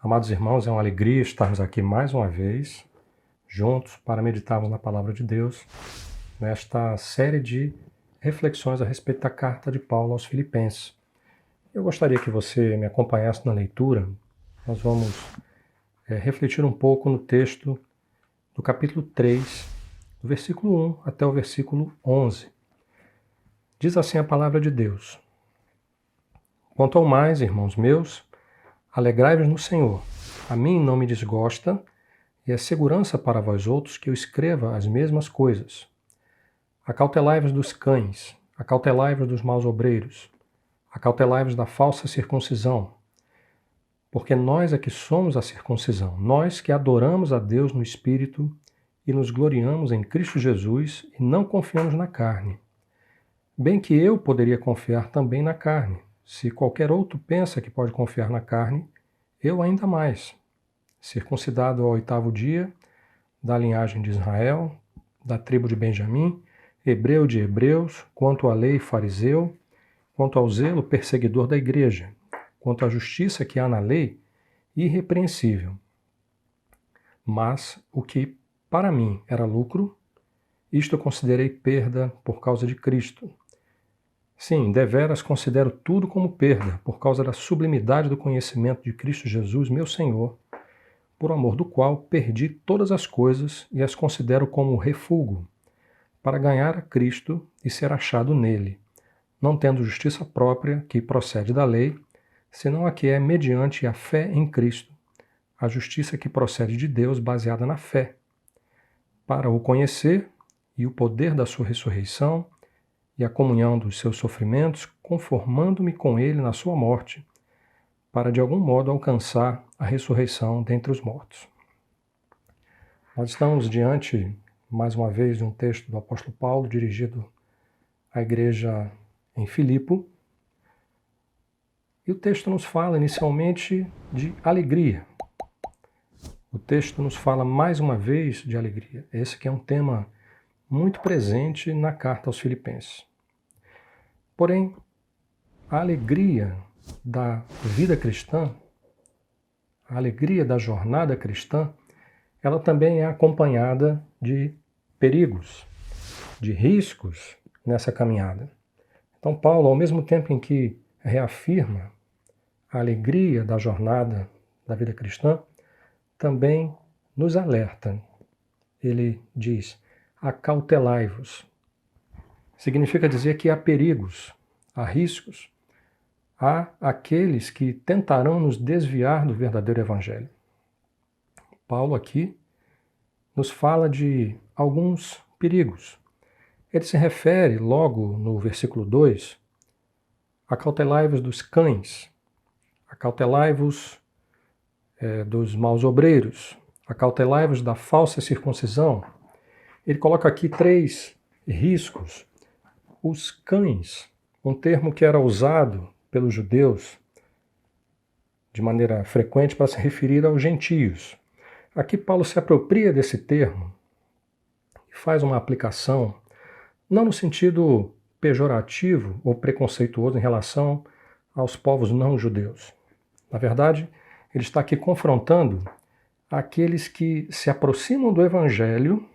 Amados irmãos, é uma alegria estarmos aqui mais uma vez, juntos, para meditarmos na Palavra de Deus, nesta série de reflexões a respeito da carta de Paulo aos Filipenses. Eu gostaria que você me acompanhasse na leitura. Nós vamos refletir um pouco no texto do capítulo 3, do versículo 1 até o versículo 11. Diz assim a Palavra de Deus: Quanto ao mais, irmãos meus, alegrai-vos no Senhor. A mim não me desgosta, e é segurança para vós outros que eu escreva as mesmas coisas. Acautelai-vos dos cães, acautelai-vos dos maus obreiros, acautelai-vos da falsa circuncisão. Porque nós é que somos a circuncisão, nós que adoramos a Deus no Espírito e nos gloriamos em Cristo Jesus e não confiamos na carne. Bem que eu poderia confiar também na carne. Se qualquer outro pensa que pode confiar na carne, eu ainda mais. Circuncidado ao 8º dia, da linhagem de Israel, da tribo de Benjamim, hebreu de hebreus, quanto à lei fariseu, quanto ao zelo perseguidor da igreja, quanto à justiça que há na lei, irrepreensível. Mas o que para mim era lucro, isto eu considerei perda por causa de Cristo. Sim, deveras considero tudo como perda, por causa da sublimidade do conhecimento de Cristo Jesus, meu Senhor, por amor do qual perdi todas as coisas e as considero como refúgio, para ganhar a Cristo e ser achado nele, não tendo justiça própria que procede da lei, senão a que é mediante a fé em Cristo, a justiça que procede de Deus baseada na fé, para o conhecer e o poder da sua ressurreição e a comunhão dos seus sofrimentos, conformando-me com ele na sua morte, para de algum modo alcançar a ressurreição dentre os mortos. Nós estamos diante, mais uma vez, de um texto do apóstolo Paulo dirigido à igreja em Filipo. E o texto nos fala inicialmente de alegria. O texto nos fala mais uma vez de alegria. Esse que é um tema muito presente na carta aos Filipenses. Porém, a alegria da vida cristã, a alegria da jornada cristã, ela também é acompanhada de perigos, de riscos nessa caminhada. Então, Paulo, ao mesmo tempo em que reafirma a alegria da jornada da vida cristã, também nos alerta. Ele diz: acautelai-vos. Significa dizer que há perigos, há riscos, há aqueles que tentarão nos desviar do verdadeiro evangelho. Paulo aqui nos fala de alguns perigos. Ele se refere logo no versículo 2, acautelai-vos dos cães, acautelai-vos dos maus obreiros, acautelai-vos da falsa circuncisão. Ele coloca aqui 3 riscos. Os cães, um termo que era usado pelos judeus de maneira frequente para se referir aos gentios. Aqui Paulo se apropria desse termo e faz uma aplicação, não no sentido pejorativo ou preconceituoso em relação aos povos não judeus. Na verdade, ele está aqui confrontando aqueles que se aproximam do evangelho,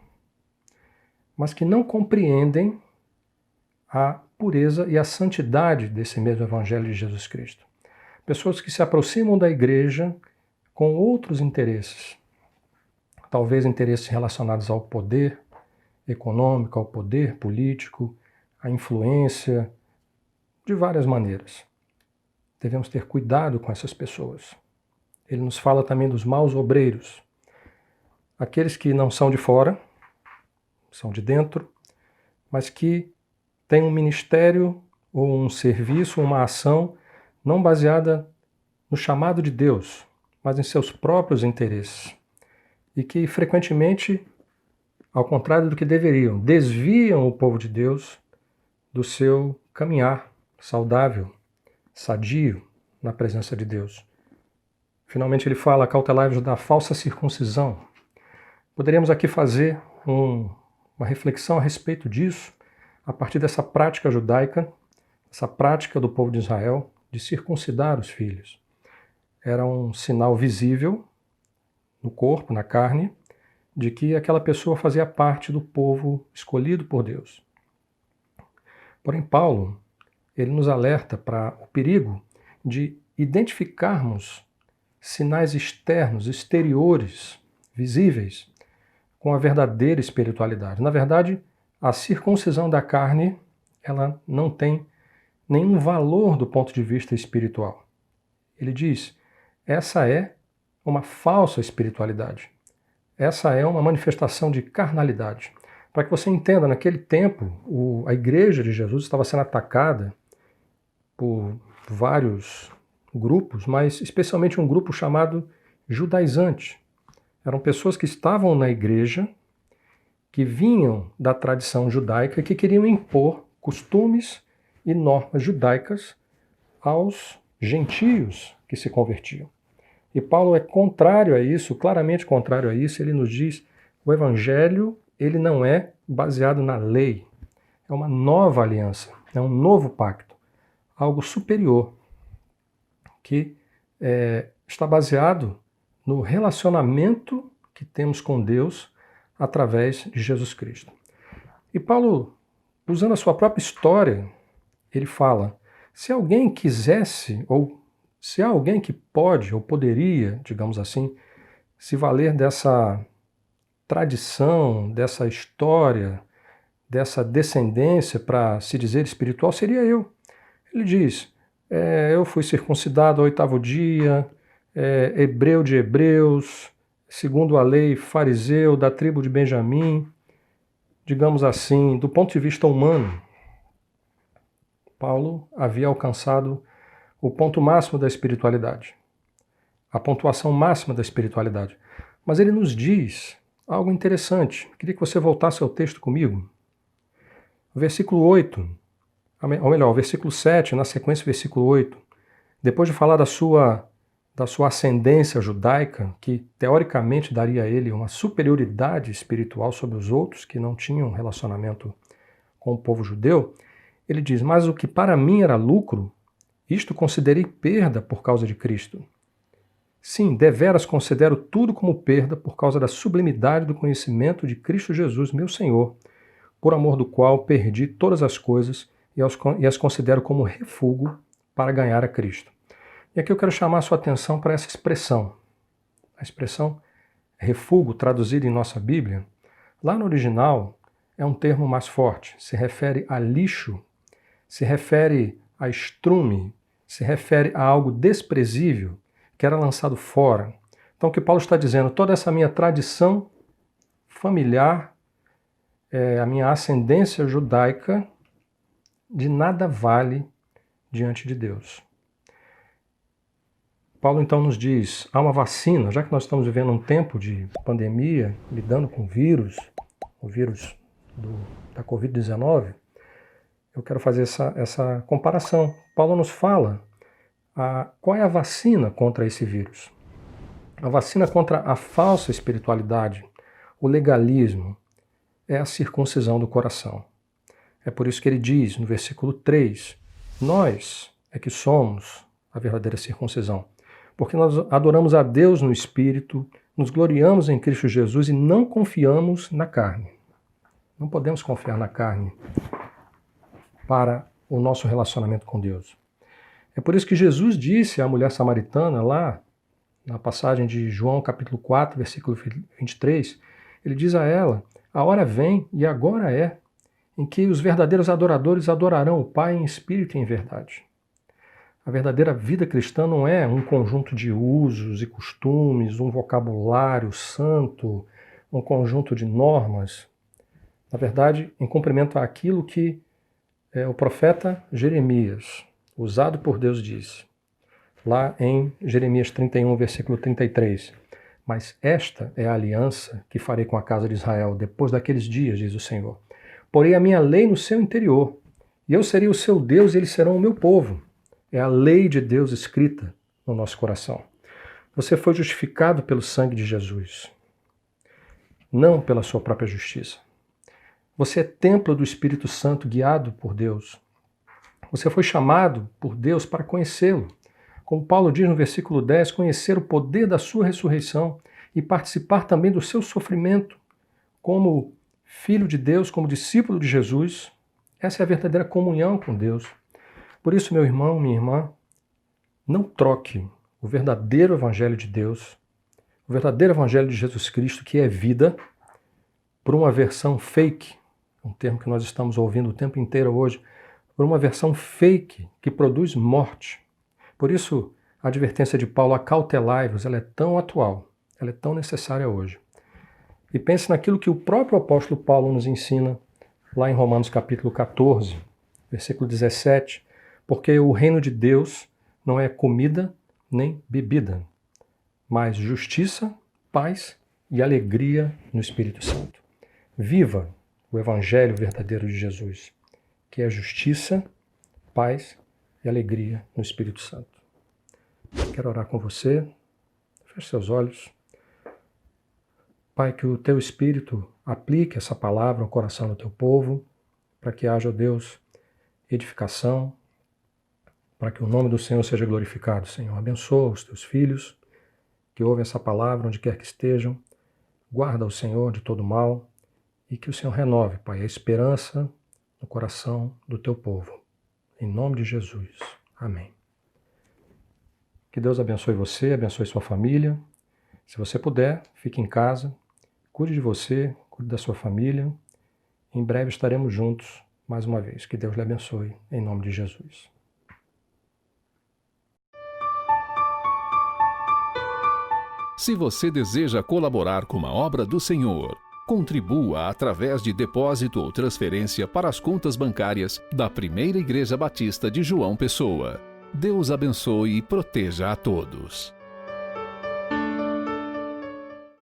mas que não compreendem a pureza e a santidade desse mesmo evangelho de Jesus Cristo. Pessoas que se aproximam da igreja com outros interesses, talvez interesses relacionados ao poder econômico, ao poder político, à influência, de várias maneiras. Devemos ter cuidado com essas pessoas. Ele nos fala também dos maus obreiros, aqueles que não são de fora, são de dentro, mas que têm um ministério ou um serviço, uma ação não baseada no chamado de Deus, mas em seus próprios interesses. E que frequentemente, ao contrário do que deveriam, desviam o povo de Deus do seu caminhar saudável, sadio na presença de Deus. Finalmente ele fala, acautelai-vos da falsa circuncisão. Poderíamos aqui fazer uma reflexão a respeito disso, a partir dessa prática judaica, essa prática do povo de Israel de circuncidar os filhos. era um sinal visível no corpo, na carne, de que aquela pessoa fazia parte do povo escolhido por Deus. Porém, Paulo, ele nos alerta para o perigo de identificarmos sinais externos, exteriores, visíveis, com a verdadeira espiritualidade. Na verdade, a circuncisão da carne, ela não tem nenhum valor do ponto de vista espiritual. Ele diz, essa é uma falsa espiritualidade. Essa é uma manifestação de carnalidade. Para que você entenda, naquele tempo, a igreja de Jesus estava sendo atacada por vários grupos, mas especialmente um grupo chamado judaizante. Eram pessoas que estavam na igreja, que vinham da tradição judaica e que queriam impor costumes e normas judaicas aos gentios que se convertiam. E Paulo é contrário a isso, claramente contrário a isso. Ele nos diz, o evangelho, ele não é baseado na lei. É uma nova aliança, é um novo pacto, algo superior, que está baseado no relacionamento que temos com Deus através de Jesus Cristo. E Paulo, usando a sua própria história, ele fala, se alguém quisesse, ou se há alguém que pode ou poderia, digamos assim, se valer dessa tradição, dessa história, dessa descendência para se dizer espiritual, seria eu. Ele diz, eu fui circuncidado ao 8º dia, hebreu de hebreus, segundo a lei, fariseu, da tribo de Benjamim. Digamos assim, do ponto de vista humano, Paulo havia alcançado o ponto máximo da espiritualidade, a pontuação máxima da espiritualidade. Mas ele nos diz algo interessante. Queria que você voltasse ao texto comigo. O versículo 8, ou melhor, o versículo 7, na sequência, o versículo 8, depois de falar da sua ascendência judaica, que teoricamente daria a ele uma superioridade espiritual sobre os outros que não tinham relacionamento com o povo judeu, ele diz, mas o que para mim era lucro, isto considerei perda por causa de Cristo. Sim, deveras considero tudo como perda por causa da sublimidade do conhecimento de Cristo Jesus, meu Senhor, por amor do qual perdi todas as coisas e as considero como refúgio para ganhar a Cristo. E aqui eu quero chamar a sua atenção para essa expressão. A expressão refúgio, traduzida em nossa Bíblia, lá no original é um termo mais forte, se refere a lixo, se refere a estrume, se refere a algo desprezível que era lançado fora. Então o que Paulo está dizendo, toda essa minha tradição familiar, a minha ascendência judaica, de nada vale diante de Deus. Paulo então nos diz, há uma vacina, já que nós estamos vivendo um tempo de pandemia, lidando com o vírus da Covid-19, eu quero fazer essa comparação. Paulo nos fala qual é a vacina contra esse vírus. A vacina contra a falsa espiritualidade, o legalismo, é a circuncisão do coração. É por isso que ele diz no versículo 3, nós é que somos a verdadeira circuncisão, porque nós adoramos a Deus no Espírito, nos gloriamos em Cristo Jesus e não confiamos na carne. Não podemos confiar na carne para o nosso relacionamento com Deus. É por isso que Jesus disse à mulher samaritana, lá na passagem de João capítulo 4, versículo 23, ele diz a ela, a hora vem e agora é, em que os verdadeiros adoradores adorarão o Pai em espírito e em verdade. A verdadeira vida cristã não é um conjunto de usos e costumes, um vocabulário santo, um conjunto de normas. Na verdade, em cumprimento àquilo que o profeta Jeremias, usado por Deus, disse, lá em Jeremias 31, versículo 33. Mas esta é a aliança que farei com a casa de Israel depois daqueles dias, diz o Senhor. Porei a minha lei no seu interior, e eu serei o seu Deus e eles serão o meu povo. É a lei de Deus escrita no nosso coração. Você foi justificado pelo sangue de Jesus, não pela sua própria justiça. Você é templo do Espírito Santo guiado por Deus. Você foi chamado por Deus para conhecê-lo. Como Paulo diz no versículo 10, conhecer o poder da sua ressurreição e participar também do seu sofrimento como filho de Deus, como discípulo de Jesus. Essa é a verdadeira comunhão com Deus. Por isso, meu irmão, minha irmã, não troque o verdadeiro evangelho de Deus, o verdadeiro evangelho de Jesus Cristo, que é vida, por uma versão fake, um termo que nós estamos ouvindo o tempo inteiro hoje, por uma versão fake que produz morte. Por isso, a advertência de Paulo, acautelai-vos, ela é tão atual, ela é tão necessária hoje. E pense naquilo que o próprio apóstolo Paulo nos ensina lá em Romanos capítulo 14, versículo 17, porque o reino de Deus não é comida nem bebida, mas justiça, paz e alegria no Espírito Santo. Viva o evangelho verdadeiro de Jesus, que é justiça, paz e alegria no Espírito Santo. Quero orar com você. Feche seus olhos. Pai, que o teu Espírito aplique essa palavra ao coração do teu povo, para que haja, Deus, edificação, para que o nome do Senhor seja glorificado, Senhor. Abençoa os teus filhos que ouvem essa palavra, onde quer que estejam. Guarda o Senhor de todo mal e que o Senhor renove, Pai, a esperança no coração do teu povo. Em nome de Jesus. Amém. Que Deus abençoe você, abençoe sua família. Se você puder, fique em casa, cuide de você, cuide da sua família. Em breve estaremos juntos mais uma vez. Que Deus lhe abençoe, em nome de Jesus. Se você deseja colaborar com a obra do Senhor, contribua através de depósito ou transferência para as contas bancárias da Primeira Igreja Batista de João Pessoa. Deus abençoe e proteja a todos.